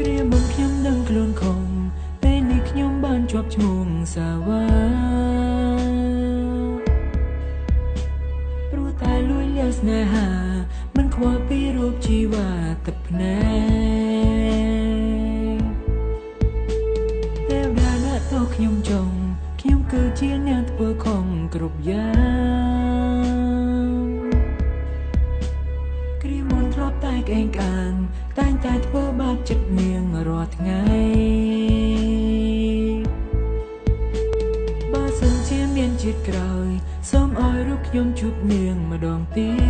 គ្រាមុនខ្ញុំនឹងខ្លួនខំពេលនេះខ្ញុំបានជាប់ឈ្មោះសាវ៉ាព្រោះតែលួចលាក់ស្នេហាមិនខ្វល់ពីរូបជីវ៉ាទឹកភ្នែកតែបានដាក់ទោសខ្ញុំចង់ខ្ញុំគឺជាអ្នកធ្វើខុសគ្រប់យ៉ាងគ្រាមុនធ្លាប់តែក្អេងក្អាងតែងតែធ្វើបាបចិត្តនាងរាល់ថ្ងៃបើសិនជាមានជាតិក្រោយសូមឲ្យរូបខ្ញុំជួបនាងម្ដងទៀត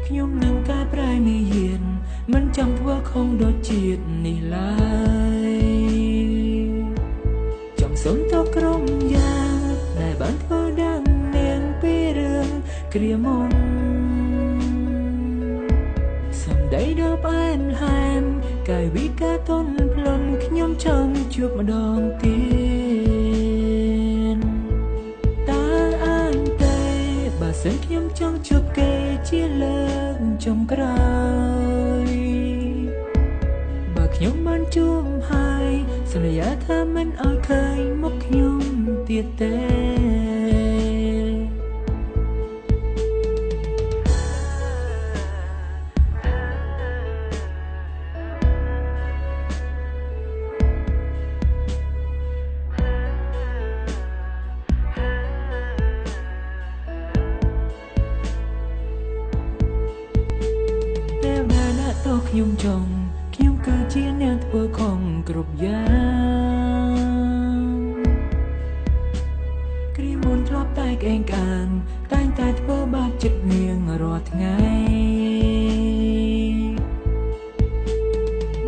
ខ្ញុំនឹងកែប្រែមាយាទមិនចង់ធ្វើខុសដូចជាតិនេះឡើយចង់សុំទោសក្រុមយ៉ាងដែលបានធ្វើដល់នាងពីរឿងគ្រាមុនសម្ដីដ៏ផ្អែមល្ហែមកាយវិការទន់ភ្លន់ខ្ញុំចង់ជួបម្ដងទៀតតើអាចទេបើសិនខ្ញុំចង់ជួបគេជាលើកចុងក្រោយបើខ្ញុំបានជួបហើយសន្យាថាមិនឲ្យឃើញមុខខ្ញុំទៀតទេទោសខ្ញុំចង់ខ្ញុំគឺជាអ្នកធ្វើខុសគ្រប់យ៉ាងគ្រាមុនធ្លាប់តែក្អេងក្អាងតែងតែធ្វើបាបចិត្តនាងរាល់ថ្ងៃ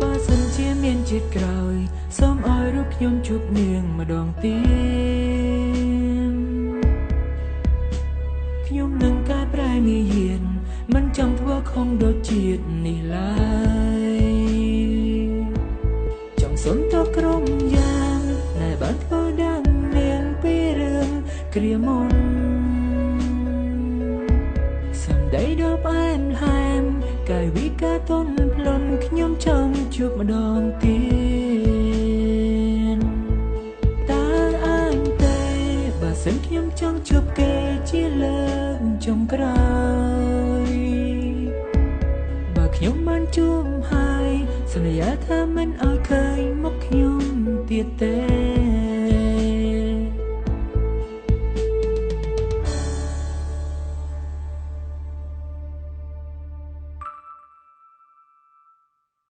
បើសិនជាមានជាតិក្រោយសូមឲ្យរូបខ្ញុំជួបនាងម្ដងទៀតខ្ញុំនឹងកែប្រែមាយាទមិនចង់ធ្វើខុសដូចជាតិនេះឡើយចង់សុំទោសក្រុមយ៉ាងដែលបានធ្វើដល់នាងពីរឿងគ្រាមុនសម្ដីដ៏ផ្អែមល្ហែមកាយវិការទន់ភ្លន់ខ្ញុំចង់ជួបម្ដងទៀតតើអាចទេបើសិនខ្ញុំចង់ជួបគេជាលើកចុងក្រោយខ្ញុំបានជួបហើយសន្យាថាមិនឲ្យឃើញមុខខ្ញុំទៀតទេ